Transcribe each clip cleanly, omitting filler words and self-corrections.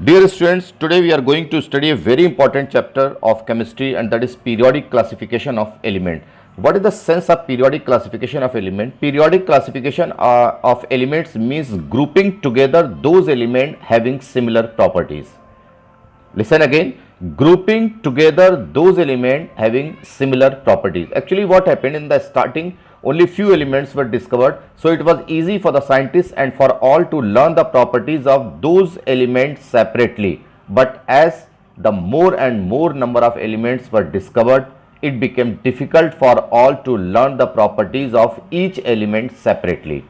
Dear students, today we are going to study a very important chapter of chemistry, and that is periodic classification of element. What is the sense of periodic classification of element? Periodic classification of elements means grouping together those elements having similar properties. Listen again, grouping together those elements having similar properties. Actually, what happened in the starting, only few elements were discovered, so it was easy for the scientists and for all to learn the properties of those elements separately. But as the more and more number of elements were discovered, it became difficult for all to learn the properties of each element separately.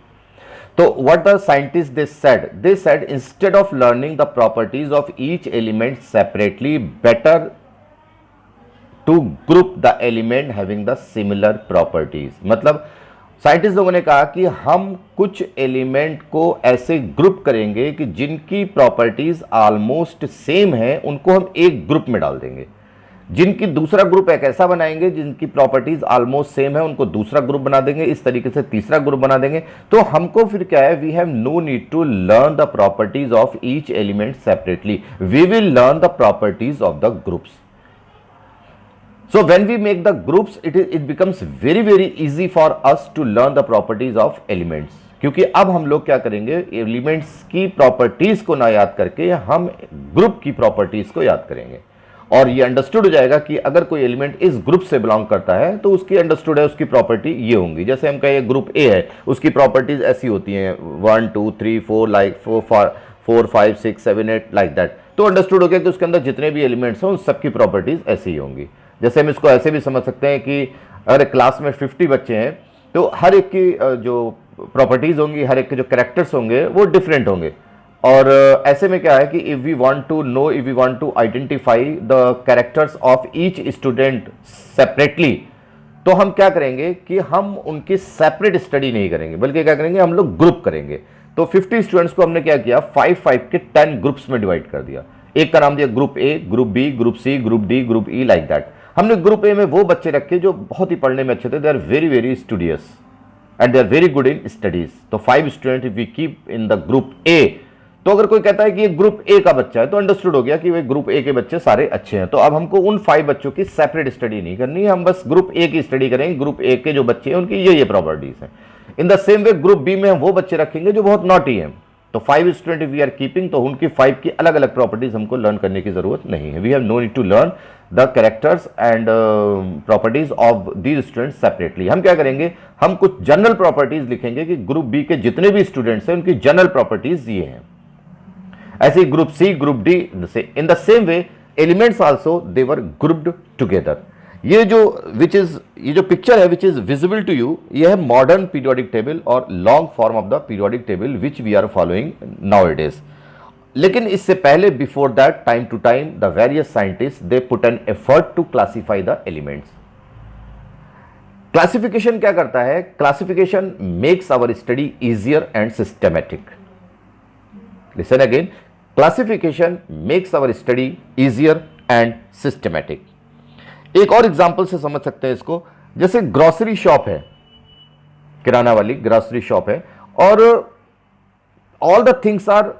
So what the scientists they said instead of learning the properties of each element separately, better to group the element having the similar properties. मतलब scientist लोगों ने कहा कि हम कुछ element को ऐसे group करेंगे कि जिनकी प्रॉपर्टीज ऑलमोस्ट सेम है, उनको हम एक ग्रुप में डाल देंगे। जिनकी दूसरा ग्रुप एक ऐसा बनाएंगे जिनकी प्रॉपर्टीज ऑलमोस्ट सेम है, उनको दूसरा ग्रुप बना देंगे, इस तरीके से तीसरा ग्रुप बना देंगे। तो हमको फिर क्या है, we have no need to learn the properties of each element separately, we will learn the properties of the groups. So when we make the groups, it becomes very easy for us to learn the properties of elements. क्योंकि अब हम लोग क्या करेंगे, elements की properties को ना याद करके हम ग्रुप की प्रॉपर्टीज को याद करेंगे, और ये अंडरस्टूड हो जाएगा कि अगर कोई एलिमेंट इस ग्रुप से बिलोंग करता है तो उसकी अंडरस्टूड है, उसकी प्रॉपर्टी ये होंगी. जैसे हम कहें ग्रुप ए है, उसकी प्रॉपर्टीज ऐसी होती हैं 1 2 3 4 लाइक 4 5 6 7 8 लाइक दैट. तो अंडरस्टूड हो गया कि उसके अंदर जितने भी एलिमेंट्स हैं उन सबकी प्रॉपर्टीज ऐसी ही होंगी. जैसे हम इसको ऐसे भी समझ सकते हैं कि अगर क्लास में 50 बच्चे हैं तो हर एक की जो प्रॉपर्टीज होंगी, हर एक के जो कैरेक्टर्स होंगे वो डिफरेंट होंगे. और ऐसे में क्या है कि if we want to know, if we want to identify the characters of each student separately, तो हम क्या करेंगे कि हम उनकी सेपरेट स्टडी नहीं करेंगे, बल्कि क्या करेंगे, हम लोग ग्रुप करेंगे. तो 50 स्टूडेंट्स को हमने क्या किया, 5 के 10 ग्रुप्स में डिवाइड कर दिया. एक का नाम दिया group A, group B, group C, group D, group E, like that. हमने ग्रुप ए में वो बच्चे रखे जो बहुत ही पढ़ने में अच्छे थे, they are very studious and they are very good in studies. तो 5 student if we keep in the group A, तो अगर कोई कहता है कि ये ग्रुप ए का बच्चा है तो अंडरस्टूड हो गया कि वे ग्रुप ए के बच्चे सारे अच्छे हैं. तो अब हमको उन 5 बच्चों की सेपरेट स्टडी नहीं करनी है, हम बस ग्रुप ए की स्टडी करेंगे. ग्रुप ए के जो बच्चे हैं उनकी ये प्रॉपर्टीज हैं. In the same way group B में हम वो बच्चे रखेंगे जो बहुत नॉटी हैं. तो 5 स्टूडेंट वी आर कीपिंग, तो उनकी 5 की अलग अलग प्रॉपर्टीज हमको लर्न करने की जरूरत नहीं है. We have no need to learn the characters and properties of these students separately. हम क्या करेंगे, हम कुछ जनरल प्रॉपर्टीज लिखेंगे कि ग्रुप बी के जितने भी स्टूडेंट्स हैं उनकी जनरल प्रॉपर्टीज ये हैं. ऐसे group C, group D, in the same way elements also they were grouped together. ये जो पिक्चर है which is visible to you, ये है मॉडर्न पीरियोडिक टेबल और long form of the periodic table which we are following nowadays. लेकिन इससे पहले, before that, time to time the various scientist they put an effort to classify the elements. Classification क्या करता है, classification makes our study easier and systematic. Listen again, classification makes our study easier and systematic. एक और example से समझ सकते हैं इसको. जैसे ग्रोसरी शॉप है, किराना वाली ग्रोसरी शॉप है, और all the things are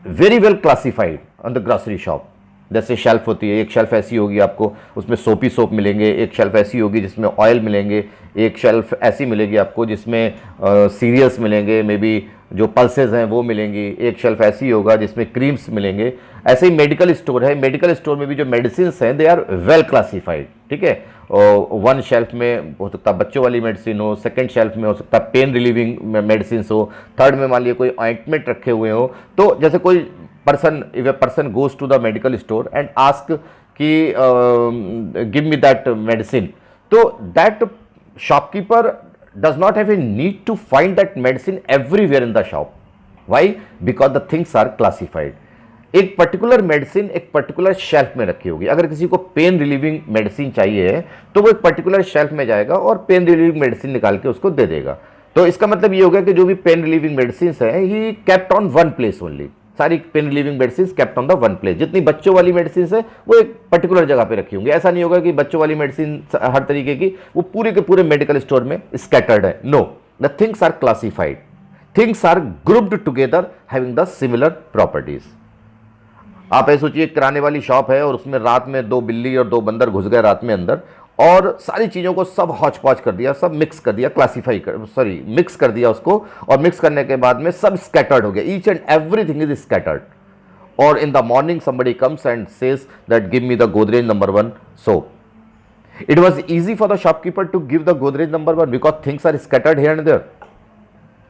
very well classified on the grocery shop. जैसे शेल्फ होती है, एक शेल्फ ऐसी होगी आपको उसमें सोपी सोप मिलेंगे, एक शेल्फ ऐसी होगी जिसमें ऑयल मिलेंगे, एक शेल्फ ऐसी मिलेगी आपको जिसमें सीरियल्स मिलेंगे, मे बी जो पल्सेज हैं वो मिलेंगी, एक शेल्फ ऐसी होगा जिसमें क्रीम्स मिलेंगे. ऐसे ही मेडिकल स्टोर है, मेडिकल स्टोर में भी जो मेडिसिन हैं दे आर वेल क्लासिफाइड. ठीक है, वन शेल्फ में हो सकता है बच्चों वाली मेडिसिन हो, सेकंड शेल्फ में हो सकता है पेन रिलीविंग मेडिसिन हो, थर्ड में मान लिया कोई ऑइंटमेंट रखे हुए हो. तो जैसे कोई person, if a person goes to the medical store and ask कि गिव मी दैट मेडिसिन, तो that shopkeeper does not have a need to find that medicine everywhere in the shop. Why? Because the things are classified. एक particular medicine एक particular shelf में रखी होगी. अगर किसी को पेन रिलीविंग मेडिसिन चाहिए तो वो एक पर्टिकुलर शेल्फ में जाएगा और पेन रिलीविंग मेडिसिन निकाल के उसको दे देगा. तो इसका मतलब ये हो गया कि जो भी पेन रिलीविंग मेडिसिन है he kept on one place only. सारी pain relieving medicine kept on the one place. जितनी बच्चों वाली मेडिसिन है वो एक पर्टिकुलर जगह पे रखी होंगी. ऐसा नहीं होगा कि बच्चों वाली मेडिसिन हर तरीके की वो पूरे के पूरे मेडिकल स्टोर में स्कैटर्ड है. No, the things are classified, things are grouped together having the similar properties. आप ऐसे सोचिए किराने वाली शॉप है और उसमें रात में 2 बिल्ली और 2 बंदर घुस गए रात में अंदर और सारी चीज़ों को सब हौच पौच कर दिया, सब मिक्स कर दिया, मिक्स कर दिया उसको, और मिक्स करने के बाद में सब स्कैटर्ड हो गया, each and everything is scattered. और in the morning somebody comes and says that give me the Godrej number 1 soap. It was easy for the shopkeeper to give the Godrej number 1 because things are scattered here and there.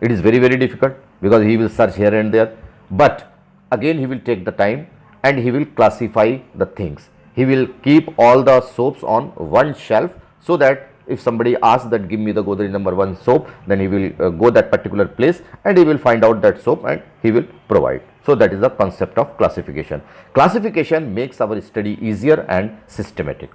It is very, very difficult because he will search here and there. But again, he will take the time and he will classify the things. He will keep all the soaps on one shelf so that if somebody asks that give me the Godrej number 1 soap, then he will go that particular place and he will find out that soap and he will provide. So that is the concept of classification. Classification makes our study easier and systematic.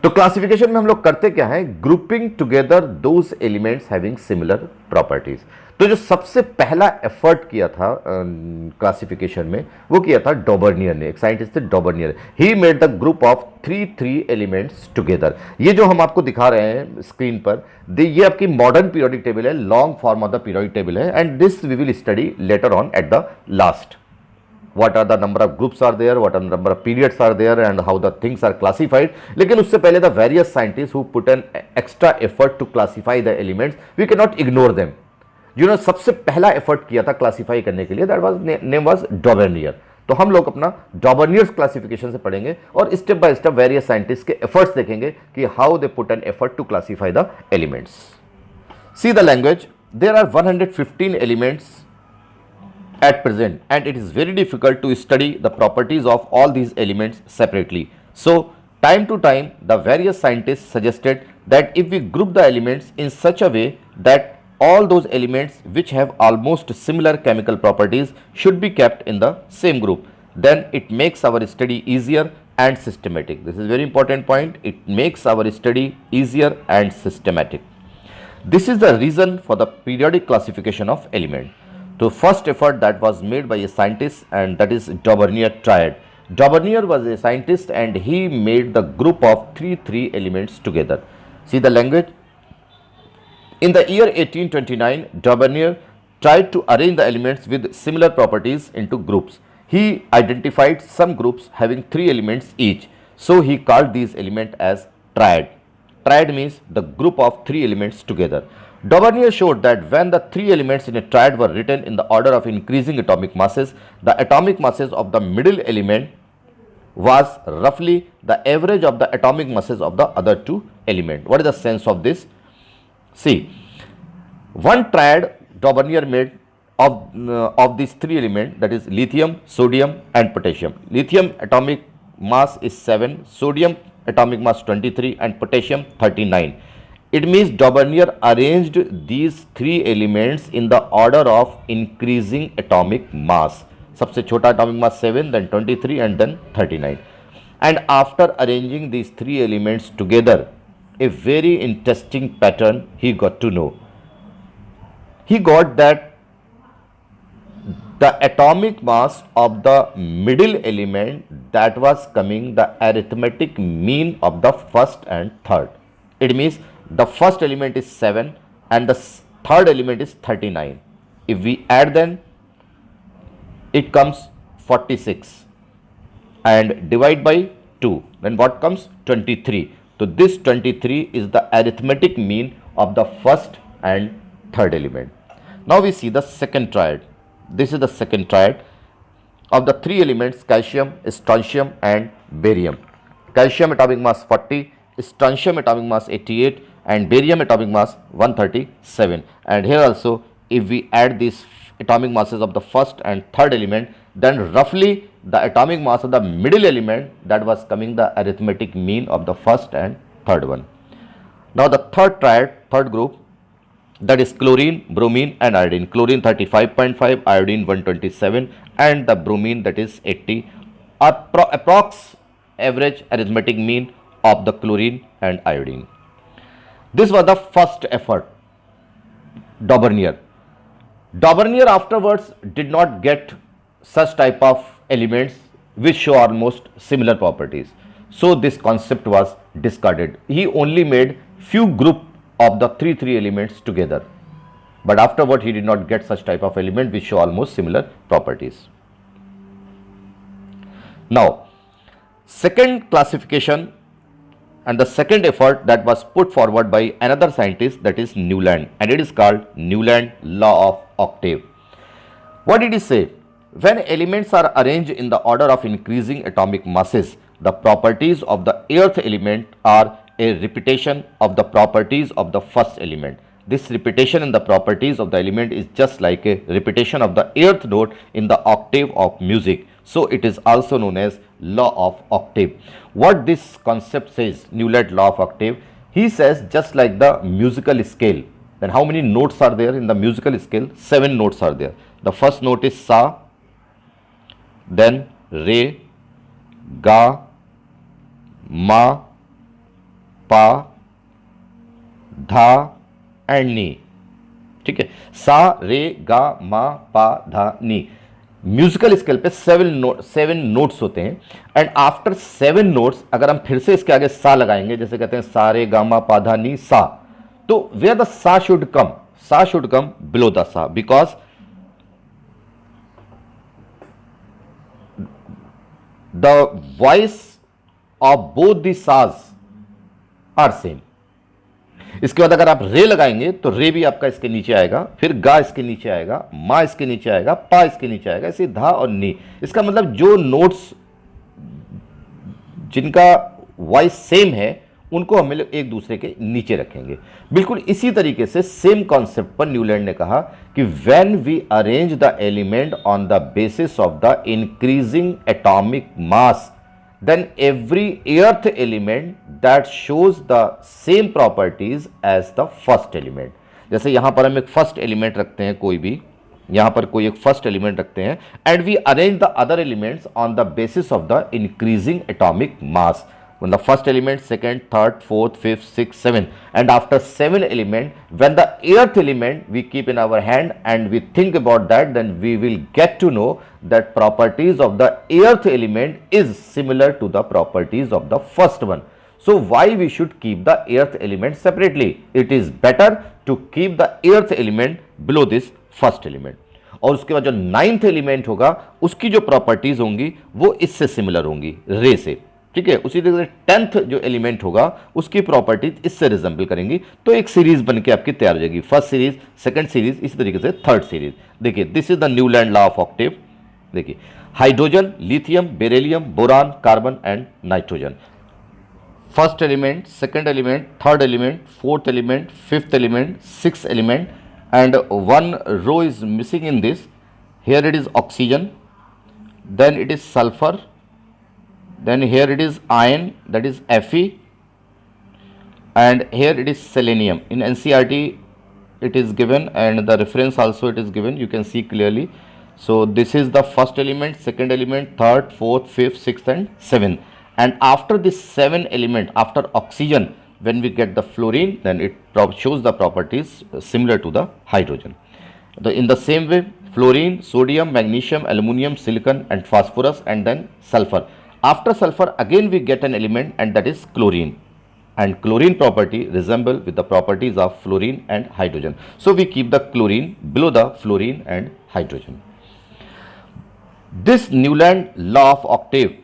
तो classification में हम लोग करते क्या है, grouping together those elements having similar properties. तो जो सबसे पहला एफर्ट किया था क्लासिफिकेशन में वो किया था डॉबर्नियर ने, एक साइंटिस्ट थे डॉबर्नियर. He made the group of three elements together. ये जो हम आपको दिखा रहे हैं स्क्रीन पर, ये आपकी मॉडर्न पीरियोडिक टेबल है, long form of the periodic table है, and this we will study later on at the last. What are the number of groups are there, what are the number of periods are there, and how the things are classified. लेकिन उससे पहले the various scientists who put an extra effort to classify the elements, we cannot ignore them. जिन्होंने सबसे पहला effort किया था classify करने के लिए, that was name was Daubernier. तो हम लोग अपना Dauberniers classification से पढ़ेंगे और step by step various scientists के efforts देखेंगे कि how they put an effort to classify the elements. See the language. There are 115 elements at present, and it is very difficult to study the properties of all these elements separately. So time to time the various scientists suggested that if we group the elements in such a way that all those elements which have almost similar chemical properties should be kept in the same group, then it makes our study easier and systematic. This is very important point. It makes our study easier and systematic. This is the reason for the periodic classification of element. So first effort that was made by a scientist, and that is Daubernier triad. Daubernier was a scientist and he made the group of three elements together. See the language. In the year 1829, Daubernier tried to arrange the elements with similar properties into groups. He identified some groups having 3 elements each. So he called these elements as triad. Triad means the group of 3 elements together. Daubernier showed that when the 3 elements in a triad were written in the order of increasing atomic masses, the atomic masses of the middle element was roughly the average of the atomic masses of the other 2 elements. What is the sense of this? See, one triad Daubernier made of these 3 elements, that is lithium, sodium and potassium. Lithium atomic mass is 7, sodium atomic mass 23 and potassium 39. It means Daubernier arranged these 3 elements in the order of increasing atomic mass. सबसे छोटा atomic mass 7, then 23 and then 39. And after arranging these 3 elements together, a very interesting pattern he got to know. He got that the atomic mass of the middle element, that was coming the arithmetic mean of the first and third. It means the first element is 7 and the third element is 39. If we add them, it comes 46 and divide by 2, then what comes? 23. So this 23 is the arithmetic mean of the first and third element. Now we see the second triad. This is the second triad of the 3 elements, calcium, strontium and barium. Calcium atomic mass 40, strontium atomic mass 88 and barium atomic mass 137. And here also if we add these atomic masses of the first and third element, then roughly the atomic mass of the middle element, that was coming the arithmetic mean of the first and third one. Now the third triad, third group, that is chlorine, bromine and iodine. Chlorine 35.5, iodine 127 and the bromine, that is 80. Approx average arithmetic mean of the chlorine and iodine. This was the first effort, Daubernier. Daubernier afterwards did not get such type of elements which show almost similar properties. So this concept was discarded. He only made few group of the three elements together. But afterward he did not get such type of element which show almost similar properties. Now, second classification and the second effort that was put forward by another scientist, that is Newland, and it is called Newland law of octave. What did he say? When elements are arranged in the order of increasing atomic masses, the properties of the earth element are a repetition of the properties of the first element. This repetition in the properties of the element is just like a repetition of the earth note in the octave of music. So it is also known as law of octave. What this concept says, Newland law of octave, he says just like the musical scale. Then how many notes are there in the musical scale? 7 notes are there. The first note is sa, then re, ga, ma, pa, dha and ni. ठीक है, सा रे गा मा पा धा नी. Musical scale पे 7 notes होते हैं. एंड आफ्टर 7 नोट्स अगर हम फिर से इसके आगे सा लगाएंगे, जैसे कहते हैं सा रे गा मा पा धा नी सा, तो वेयर द सा शुड कम बिलो द सा, because the voice of both the sa's are same. इसके बाद अगर आप रे लगाएंगे तो रे भी आपका इसके नीचे आएगा, फिर गा इसके नीचे आएगा, मा इसके नीचे आएगा, पा इसके नीचे आएगा, ऐसे धा और नी. इसका मतलब जो नोट्स जिनका वॉइस सेम है उनको हम लोग एक दूसरे के नीचे रखेंगे. बिल्कुल इसी तरीके से सेम कॉन्सेप्ट पर न्यूलैंड ने कहा कि when we arrange the element on the basis of the increasing atomic mass, then every earth element that shows the same properties as the first element. जैसे यहां पर हम एक फर्स्ट एलिमेंट रखते हैं, कोई भी यहां पर कोई एक फर्स्ट एलिमेंट रखते हैं, and we arrange the other elements on the basis of the increasing atomic mass. मतलब first element, second, third, fourth, fifth, six, seven, and after 7 element, when the earth element we keep in our hand and we think about that, then we will get to know that properties of the earth element is similar to the properties of the first one. So why we should keep the earth element separately? It is better to keep the earth element below this first element. और उसके बाद जो 9th element होगा उसकी जो properties होंगी वो इससे सिमिलर होंगी, रे से. ठीक है, उसी तरह से 10th जो एलिमेंट होगा उसकी प्रॉपर्टीज इससे रिजेंबल करेंगी, तो एक सीरीज बनके आपकी तैयार हो जाएगी. फर्स्ट सीरीज, सेकंड सीरीज, इसी तरीके से थर्ड सीरीज. देखिए, this is the Newland law of octave. देखिए, hydrogen, lithium, beryllium, boron, carbon and nitrogen. First element, second element, third element, fourth element, fifth element, six element, and one row is missing in this. Here it is oxygen, then it is sulfur, then here it is iron, that is Fe, and here it is selenium. In NCERT it is given, and the reference also it is given, you can see clearly. So this is the first element, second element, third, fourth, fifth, sixth and seventh. And after this 7 element, after oxygen, when we get the fluorine, then it shows the properties similar to the hydrogen. In the same way, fluorine, sodium, magnesium, aluminum, silicon and phosphorus, and then sulfur. After sulfur again we get an element, and that is chlorine, and chlorine property resemble with the properties of fluorine and hydrogen. So we keep the chlorine below the fluorine and hydrogen. This Newland law of octave,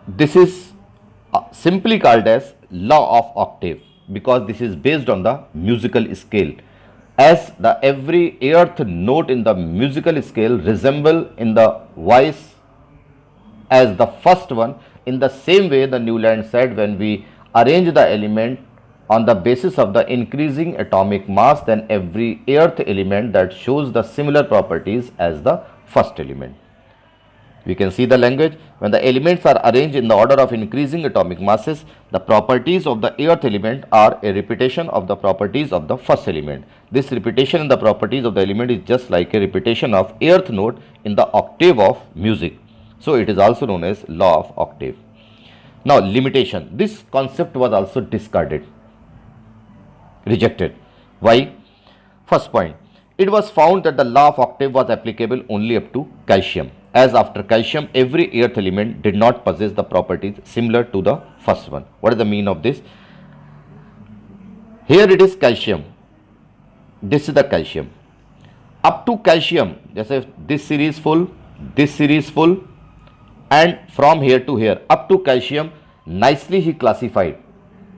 this is simply called as law of octave because this is based on the musical scale. As the every earth note in the musical scale resemble in the voice as the first one, in the same way the Newland said, when we arrange the element on the basis of the increasing atomic mass, then every earth element that shows the similar properties as the first element. We can see the language. When the elements are arranged in the order of increasing atomic masses, the properties of the earth element are a repetition of the properties of the first element. This repetition in the properties of the element is just like a repetition of earth note in the octave of music. So it is also known as law of octave. Now limitation. This concept was also discarded, rejected. Why? First point, it was found that the law of octave was applicable only up to calcium, as after calcium every earth element did not possess the properties similar to the first one. What is the mean of this? Here it is calcium, this is the calcium. Up to calcium, जैसे this series full, and from here to here up to calcium nicely he classified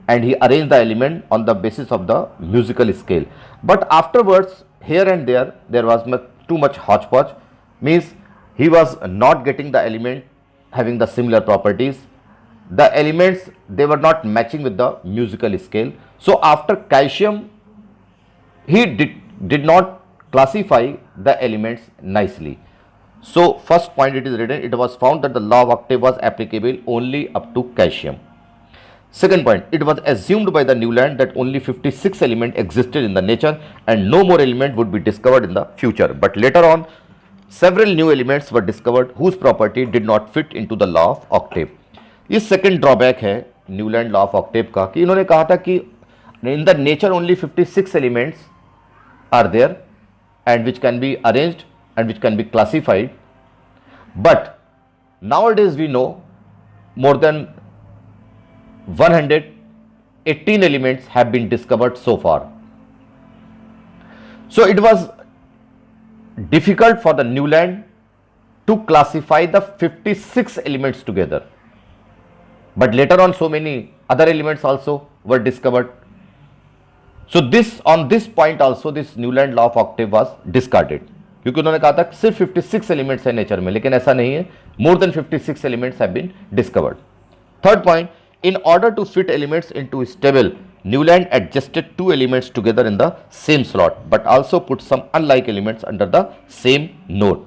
and he arranged the element on the basis of the musical scale. But afterwards, here and there was too much hodgepodge, means he was not getting the element having the similar properties. The elements, they were not matching with the musical scale. So after calcium, he did not classify the elements nicely. So first point it is written, it was found that the law of octave was applicable only up to calcium. Second point, it was assumed by the Newland that only 56 elements existed in the nature and no more element would be discovered in the future. But later on, several new elements were discovered whose property did not fit into the law of octave. ये second drawback है Newland law of octave का कि इन्होंने कहा था कि in the nature only 56 elements are there and which can be arranged and which can be classified. But nowadays we know more than 118 elements have been discovered so far. So it was difficult for the Newland to classify the 56 elements together. But later on so many other elements also were discovered. So on this point also this Newland law of octave was discarded. क्योंकि उन्होंने कहा था सिर्फ 56 elements है nature में, लेकिन ऐसा नहीं है, more than 56 elements have been discovered. Third point, in order to fit elements into a table, Newland adjusted two elements together in the same slot, but also put some unlike elements under the same node.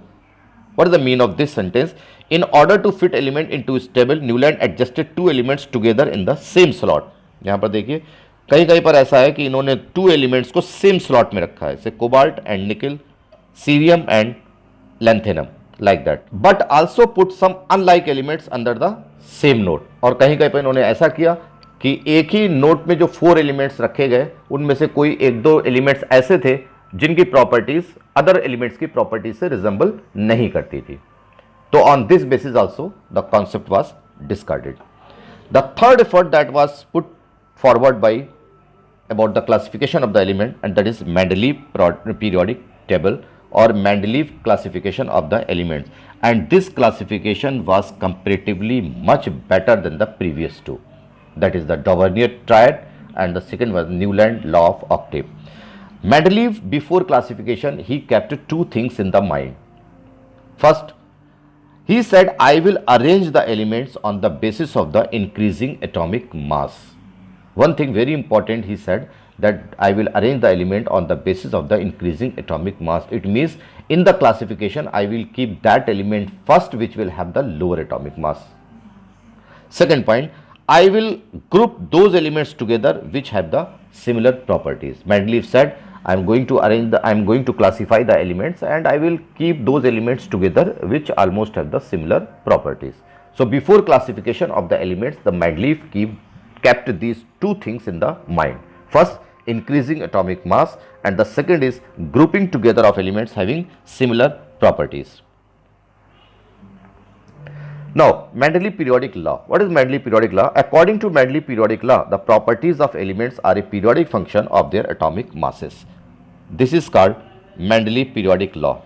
What is the meaning of this sentence? In order to fit element into a table, Newland adjusted two elements together in the same slot. यहाँ पर देखिए कहीं कहीं पर ऐसा है कि इन्होंने two elements को same slot में रखा है, जैसे cobalt and nickel, cerium and lanthanum, like that, but also put some unlike elements under the same note. और कहीं कहीं पर इन्होंने ऐसा किया कि एक ही नोट में जो 4 एलिमेंट्स रखे गए उनमें से कोई एक दो एलिमेंट्स ऐसे थे जिनकी प्रॉपर्टीज अदर एलिमेंट्स की प्रॉपर्टीज से रिजेंबल नहीं करती थी. तो on this basis also the concept was discarded. The third effort that was put forward by about the classification of the element and that is Mendeleev periodic table or Mendeleev classification of the elements, and this classification was comparatively much better than the previous two, that is the Dauvergne triad and the second was Newland law of octave. Mendeleev, before classification, he kept two things in the mind. First, he said, I will arrange the elements on the basis of the increasing atomic mass. One thing very important, he said that I will arrange the element on the basis of the increasing atomic mass. It means in the classification I will keep that element first which will have the lower atomic mass. Second point, I will group those elements together which have the similar properties. Mendeleev said I am going to classify the elements and I will keep those elements together which almost have the similar properties. So before classification of the elements, the Mendeleev kept these two things in the mind. First, increasing atomic mass, and the second is grouping together of elements having similar properties. Now, Mendeleev periodic law. What is Mendeleev periodic law? According to Mendeleev periodic law, the properties of elements are a periodic function of their atomic masses. This is called Mendeleev periodic law.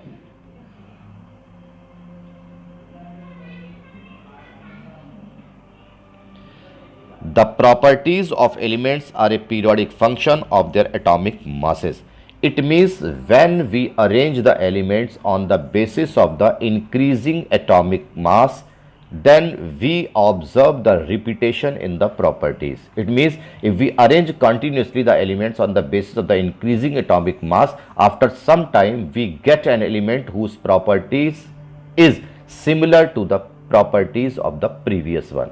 The properties of elements are a periodic function of their atomic masses. It means when we arrange the elements on the basis of the increasing atomic mass, then we observe the repetition in the properties. It means if we arrange continuously the elements on the basis of the increasing atomic mass, after some time we get an element whose properties is similar to the properties of the previous one.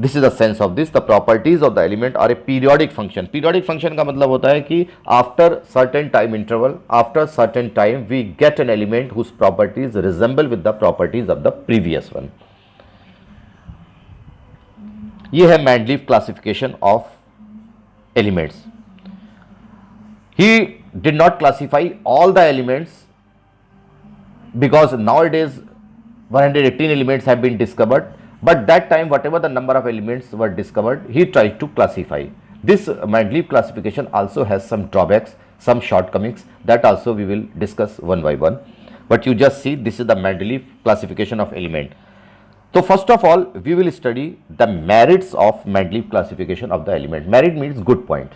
This is the sense of this. The properties of the element are a periodic function. Periodic function का मतलब होता है कि after certain time interval, after certain time we get an element whose properties resemble with the properties of the previous one. ये है Mendeleev classification of elements. He did not classify all the elements because nowadays 118 elements have been discovered. But that time, whatever the number of elements were discovered, he tried to classify. This Mendeleev classification also has some drawbacks, some shortcomings, that also we will discuss one by one. but you just see this is the Mendeleev classification of element. So first of all, we will study the merits of Mendeleev classification of the element. Merit means good point,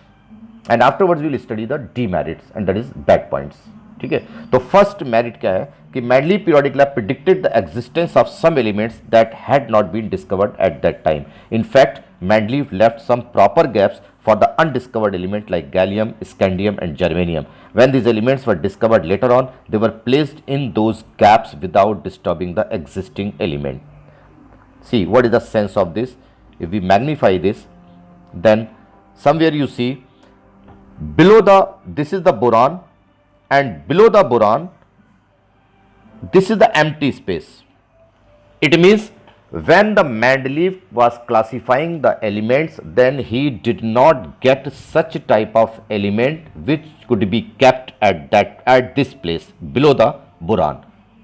and afterwards we will study the demerits, and that is bad points. ठीक है, तो first merit क्या है कि Mendeleev periodic lab predicted the existence of some elements that had not been discovered at that time. In fact, Mendeleev left some proper gaps for the undiscovered element like gallium, scandium and germanium. When these elements were discovered later on, they were placed in those gaps without disturbing the existing element. See, what is the sense of this? If we magnify this, then somewhere you see below this is the boron, and below the boron this is the empty space. It means when the Mendeleev was classifying the elements, then he did not get such type of element which could be kept at this place below the boron.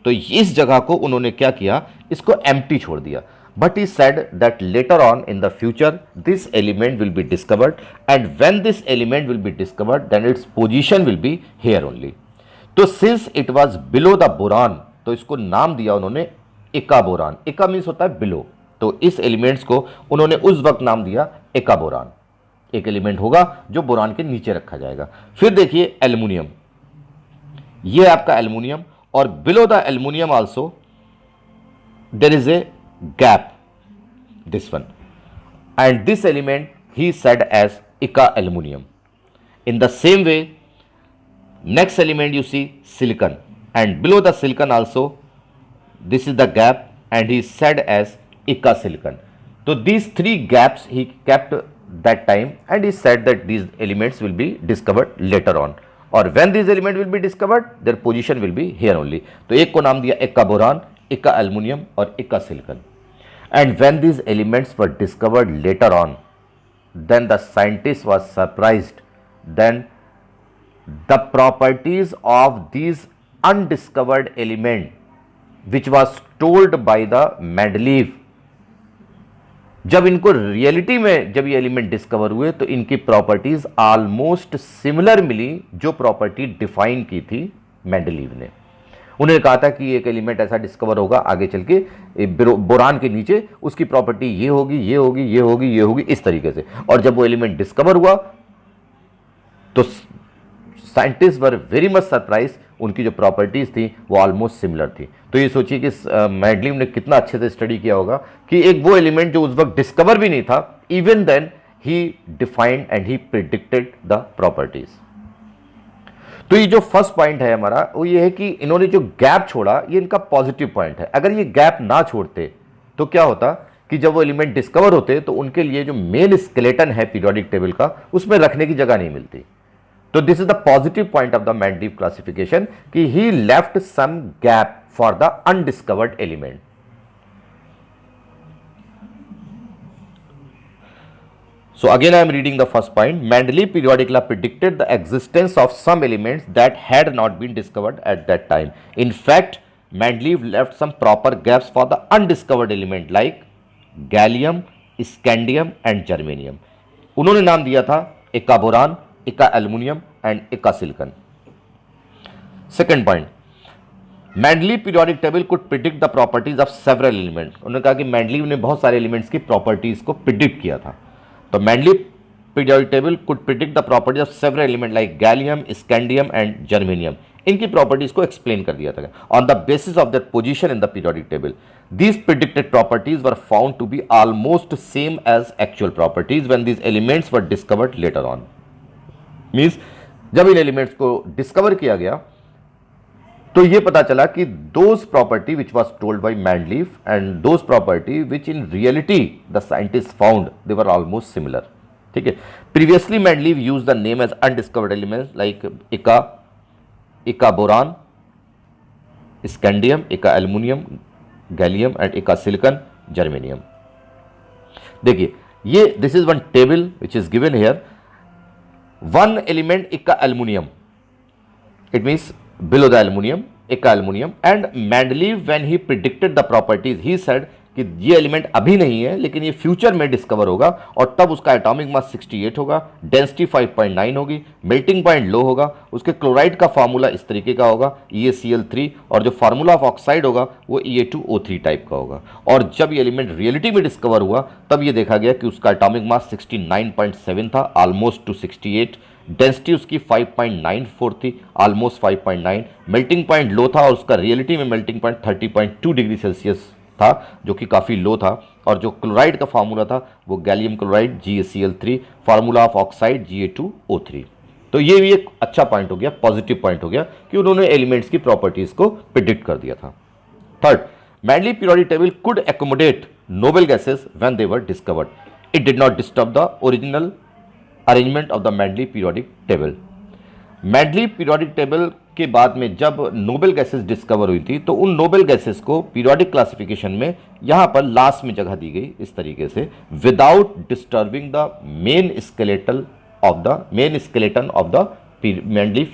तो इस जगह को उन्होंने क्या किया, इसको empty छोड़ दिया. But he said that later on in the future this element will be discovered, and when this element will be discovered, then its position will be here only. तो since it was below the boron, तो इसको नाम दिया उन्होंने एका boron. एका means होता है बिलो, तो इस एलिमेंट्स को उन्होंने उस वक्त नाम दिया एका बोरान. एक एलिमेंट होगा जो बोरान के नीचे रखा जाएगा. फिर देखिए एल्युमिनियम, ये आपका एल्युमिनियम, और below the aluminium also there is a gap, this one, and this element he said as Eka aluminum. In the same way, next element you see silicon, and below the silicon also this is the gap, and he said as Eka silicon. So these three gaps he kept that time, and he said that these elements will be discovered later on, or when these elements will be discovered, their position will be here only. तो एक को नाम दिया Eka boron, Eka aluminum और Eka silicon. And when these elements were discovered later on, then the scientist was surprised. Then the properties of these undiscovered element, which was told by the Mendeleev, जब इनको reality में जब ये element discover हुए तो इनकी properties almost similar मिली जो property define की थी मेंडलीव ने. उन्होंने कहा था कि एक एलिमेंट ऐसा डिस्कवर होगा आगे चल के बोरान के नीचे, उसकी प्रॉपर्टी ये होगी, ये होगी, ये होगी, ये होगी, इस तरीके से. और जब वो एलिमेंट डिस्कवर हुआ तो scientist were very much surprise, उनकी जो प्रॉपर्टीज थी वो ऑलमोस्ट सिमिलर थी. तो ये सोचिए कि मेंडलीव ने कितना अच्छे से स्टडी किया होगा कि एक वो एलिमेंट जो उस वक्त डिस्कवर भी नहीं था, even then he defined and he predicted the properties. तो ये जो फर्स्ट पॉइंट है हमारा वो ये है कि इन्होंने जो गैप छोड़ा ये इनका पॉजिटिव पॉइंट है. अगर ये गैप ना छोड़ते तो क्या होता कि जब वो एलिमेंट डिस्कवर होते तो उनके लिए जो मेन स्केलेटन है पीरियोडिक टेबल का उसमें रखने की जगह नहीं मिलती. तो this is the positive point of the Mendeleev classification कि he left some gap for the undiscovered element. So again I am reading the first point. Mendeleev periodic lab predicted the existence of some elements that had not been discovered at that time. In fact, Mendeleev left some proper gaps for the undiscovered element like gallium, scandium and germanium. उन्होंने नाम दिया था एका boron, एका aluminium and एका silicon. Second point, Mendeleev periodic table could predict the properties of several elements. उन्होंने कहा कि मेंडलीव ने बहुत सारे एलिमेंट्स की प्रॉपर्टीज को प्रिडिक्ट किया था. तो Mendeleev periodic table could predict the properties of several elements like gallium, scandium and germanium. इनकी प्रॉपर्टीज को एक्सप्लेन कर दिया था on the basis of their position in the periodic table. These predicted properties were found to be almost same as actual properties when these elements were discovered later on. Means जब इन elements को discover किया गया तो ये पता चला कि those property which was told by Mendeleev and those property which in reality the scientists found they were almost similar. ठीक है. Previously Mendeleev used the name as undiscovered elements like Eka boron, scandium, Eka aluminum, gallium and Eka silicon, germanium. देखिए ये this is one table which is given here. One element Eka aluminum, it means below the aluminum, Eka aluminum, and Mendeleev when he predicted the properties he said कि ये element अभी नहीं है लेकिन ये future में डिस्कवर होगा और तब उसका एटॉमिक मास 68 होगा, डेंसिटी 5.9 होगी, मेल्टिंग पॉइंट लो होगा, उसके क्लोराइड का फार्मूला इस तरीके का होगा EaCl3 और जो फार्मूला ऑफ ऑक्साइड होगा वो Ea2O3 टाइप का होगा। और जब ये एलिमेंट रियलिटी में डिस्कवर हुआ तब ये देखा गया कि उसका एटॉमिक मास 69.7 था, ऑलमोस्ट टू 68, डेंसिटी उसकी 5.94 थी, ऑलमोस्ट 5.9, मेल्टिंग पॉइंट लो था और उसका रियलिटी में मेल्टिंग पॉइंट 30.2 डिग्री सेल्सियस था जो कि काफ़ी लो था। और जो क्लोराइड का फार्मूला था वो gallium chloride GaCl3, formula of oxide Ga2O3। तो ये भी एक अच्छा पॉइंट हो गया, पॉजिटिव पॉइंट हो गया कि उन्होंने एलिमेंट्स की प्रॉपर्टीज को प्रिडिक्ट कर दिया था। Third, Mendeleev periodic table could accommodate noble gases when they were discovered. It did not disturb the original arrangement of the Mendeleev periodic table. Mendeleev periodic table के बाद में जब नोबेल गैसेस डिस्कवर हुई थी तो उन नोबेल गैसेस को periodic classification में यहां पर लास्ट में जगह दी गई इस तरीके से, without disturbing the main skeleton of the Mendeleev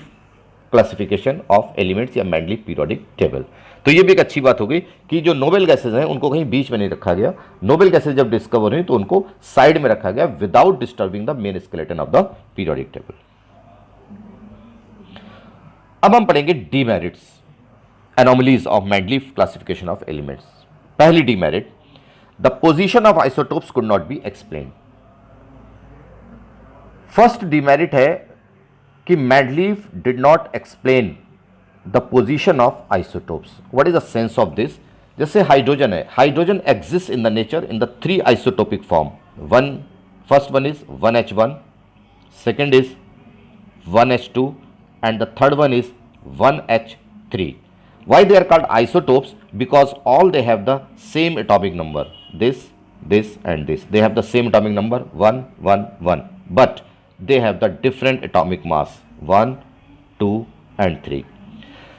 classification of elements या Mendeleev पीरियोडिक टेबल। तो ये भी एक अच्छी बात हो गई कि जो नोबेल गैसेज हैं उनको कहीं बीच में नहीं रखा गया। नोबेल गैसेज जब डिस्कवर हुई तो उनको साइड में रखा गया without disturbing the main skeleton of the periodic table. अब हम पढ़ेंगे demerits, anomalies of Mendeleev classification of elements. पहली demerit, the position of isotopes could not be explained. First demerit है कि Mendeleev did not explain the position of isotopes. What is the sense of this? जैसे hydrogen है, hydrogen exists in the nature in the three isotopic form. First one is 1H1, second is 1H2 and the third one is 1H3. Why they are called isotopes? Because all they have the same atomic number, this and this. They have the same atomic number 1, 1, 1, but they have the different atomic mass 1, 2 and 3.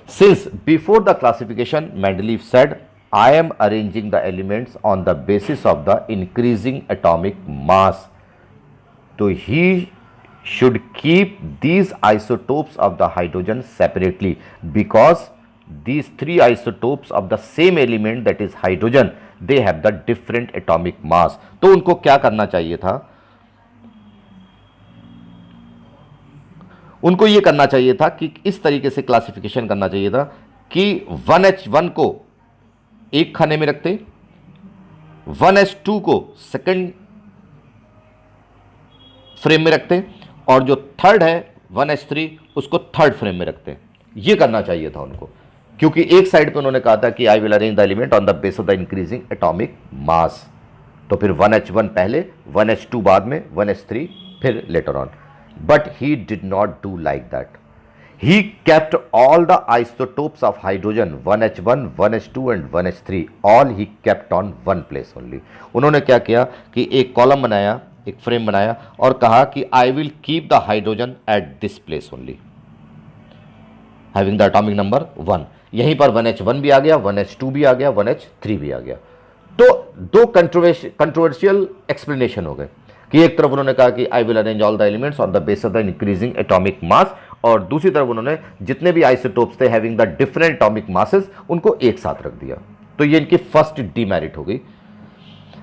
Since before the classification Mendeleev said, I am arranging the elements on the basis of the increasing atomic mass. So he should keep these isotopes of the hydrogen separately because these three isotopes of the same element, that is hydrogen, they have the different atomic mass. तो उनको क्या करना चाहिए था? उनको ये करना चाहिए था कि इस तरीके से क्लासिफिकेशन करना चाहिए था कि 1H1 को एक खाने में रखते, 1H2 को सेकंड फ्रेम में रखते और जो थर्ड है 1H3 उसको थर्ड फ्रेम में रखते। ये करना चाहिए था उनको, क्योंकि एक साइड पे उन्होंने कहा था कि I will arrange the element on the base of the increasing atomic mass. तो फिर 1H1 पहले, 1H2 बाद में, 1H3 फिर later on. But he did not do like that. He kept all the isotopes of hydrogen 1H1, 1H2 and 1H3 all he kept on one place only. उन्होंने क्या किया कि एक कॉलम बनाया, एक फ्रेम बनाया और कहा कि I will keep the hydrogen at this place only, having the atomic number 1. यहीं पर 1H1 भी आ गया, 1H2 भी आ गया, 1H3 भी आ गया। तो दो कंट्रोवर्शियल एक्सप्लेनेशन हो गए कि एक तरफ उन्होंने कहा कि I will arrange all the elements on the base of the increasing atomic मास, और दूसरी तरफ उन्होंने जितने भी आइसोटोप्स थे having the different atomic masses उनको एक साथ रख दिया। तो ये इनकी फर्स्ट डीमेरिट हो गई,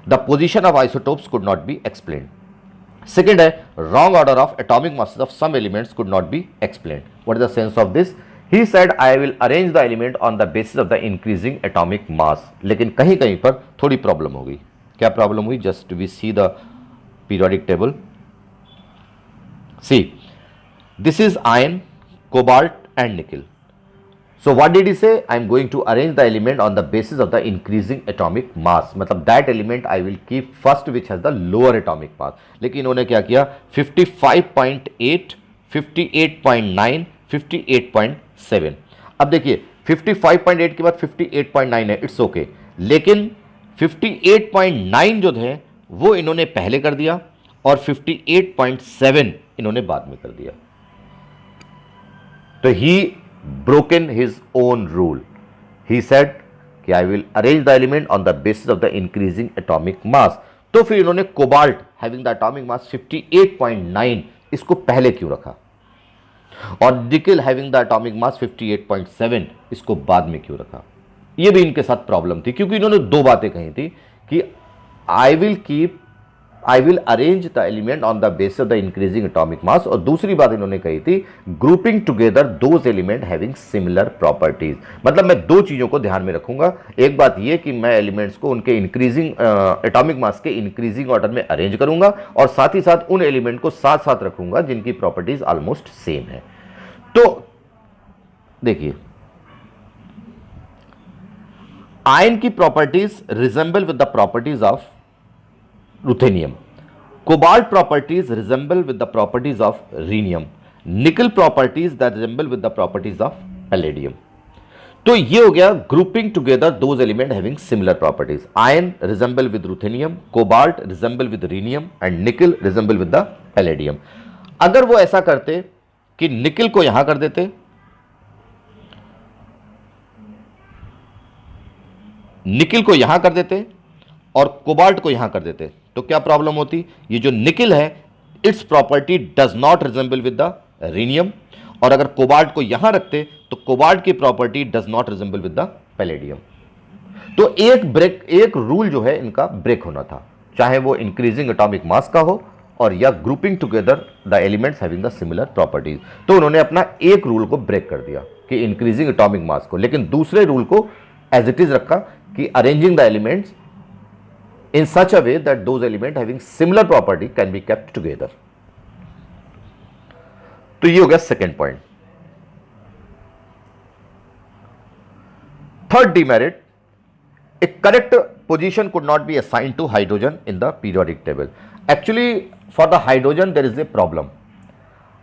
the position of isotopes could not be explained. Second है, wrong order of atomic masses of some elements could not be explained. What is the sense of this? He said I will arrange the element on the basis of the increasing atomic mass, लेकिन कहीं कहीं पर थोड़ी problem हो गई। क्या problem हुई? Just we see the periodic table. See, this is iron, cobalt and nickel. So what did he say? I am going to arrange the element on the basis of the increasing atomic mass. मतलब that element I will keep first which has the lower atomic mass. लेकिन इन्होंने क्या किया? 55.8, 58.9, 58.7. अब देखिए 55.8 के बाद 58.9 है, इट्स ओके, लेकिन 58.9 जो थे वो इन्होंने पहले कर दिया और 58.7 इन्होंने बाद में कर दिया। तो he broken his own rule. He said कि I will arrange the element on the basis of the increasing atomic mass. तो फिर इन्होंने cobalt having the atomic mass 58.9 इसको पहले क्यों रखा, और निकल हैविंग द एटॉमिक मास 58.7 इसको बाद में क्यों रखा? ये भी इनके साथ प्रॉब्लम थी, क्योंकि इन्होंने दो बातें कही थी कि I will arrange the element on the basis of the increasing atomic मास, और दूसरी बात इन्होंने कही थी grouping together those element having similar properties. मतलब मैं दो चीजों को ध्यान में रखूंगा, एक बात यह कि मैं एलिमेंट्स को उनके इंक्रीजिंग एटॉमिक मास के इंक्रीजिंग ऑर्डर में अरेंज करूंगा, और साथ ही साथ उन एलिमेंट को साथ साथ रखूंगा जिनकी प्रॉपर्टीज ऑलमोस्ट सेम है। तो देखिए, आयन की properties resemble with the properties of ruthenium, cobalt properties resemble with the properties of rhenium, nickel properties that resemble with the properties of palladium. तो ये हो गया grouping together those element having similar properties. Iron resemble with ruthenium, cobalt resemble with rhenium and nickel resemble with the palladium. अगर वो ऐसा करते कि निकल को यहां कर देते, निकल को यहां कर देते और कोबाल्ट को यहां कर देते, तो क्या प्रॉब्लम होती? ये जो निकल है, it's property does not resemble with the rhenium, और अगर कोबाल्ट को यहां रखते तो कोबाल्ट की property does not resemble with the palladium. तो एक रूल जो है इनका ब्रेक होना था, चाहे वो इंक्रीजिंग एटॉमिक मास का हो और या grouping together the elements having the similar properties. तो उन्होंने अपना एक रूल को ब्रेक कर दिया कि इंक्रीजिंग एटॉमिक मास को, लेकिन दूसरे रूल को एज इट इज रखा कि arranging the elements in such a way that those elements having similar property can be kept together। तो ये हो गया second point. Third demerit, a correct position could not be assigned to hydrogen in the periodic table। Actually for the hydrogen there is a problem।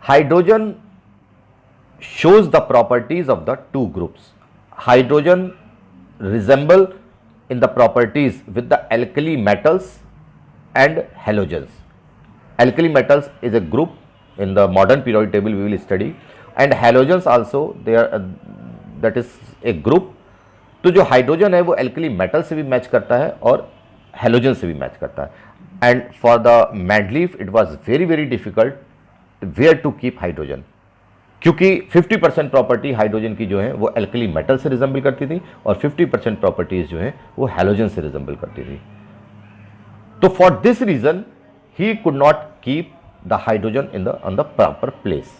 Hydrogen shows the properties of the two groups। Hydrogen resemble in the properties with the alkali metals and halogens। Alkali metals is a group in the modern periodic table we will study, and halogens also they are that is a group। तो जो hydrogen है वो alkali metal से भी match करता है और halogen से भी मैच करता है। And for the Mendeleev it was very very difficult where to keep hydrogen, क्योंकि 50% प्रॉपर्टी हाइड्रोजन की जो है वो एल्कली मेटल से रिजेंबल करती थी और 50% प्रॉपर्टीज जो है वो हैलोजन से रिजेंबल करती थी। तो for this reason he could not keep the hydrogen in the on the proper place.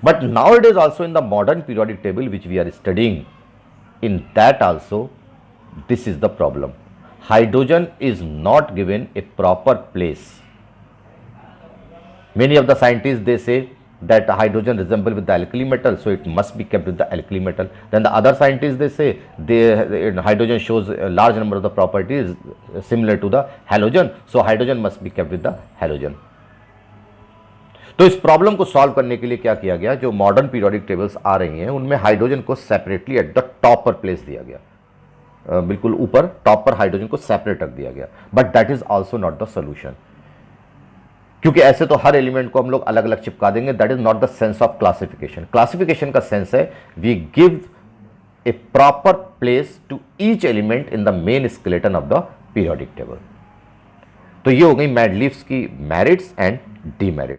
But now it is also in the modern periodic table which we are studying, in that also this is the problem. Hydrogen is not given a proper place. Many of the scientist they say that hydrogen resemble with the alkali metal, so it must be kept with the alkali metal। Then the other scientists they say hydrogen shows a large number of the properties similar to the halogen, so hydrogen must be kept with the halogen। तो इस problem को solve करने के लिए क्या किया गया, जो मॉडर्न पीरियोडिक टेबल्स आ रही हैं उनमें हाइड्रोजन को सेपरेटली एट द टॉप पर प्लेस दिया गया, बिल्कुल ऊपर टॉप पर हाइड्रोजन को सेपरेट रख दिया गया। But that is also not the solution, क्योंकि ऐसे तो हर एलिमेंट को हम लोग अलग अलग चिपका देंगे। That is not the sense of classification. Classification का सेंस है we give a proper place to each element in the main skeleton of the periodic table. तो ये हो गई मैंडलीव्स की मेरिट्स एंड डीमेरिट्स।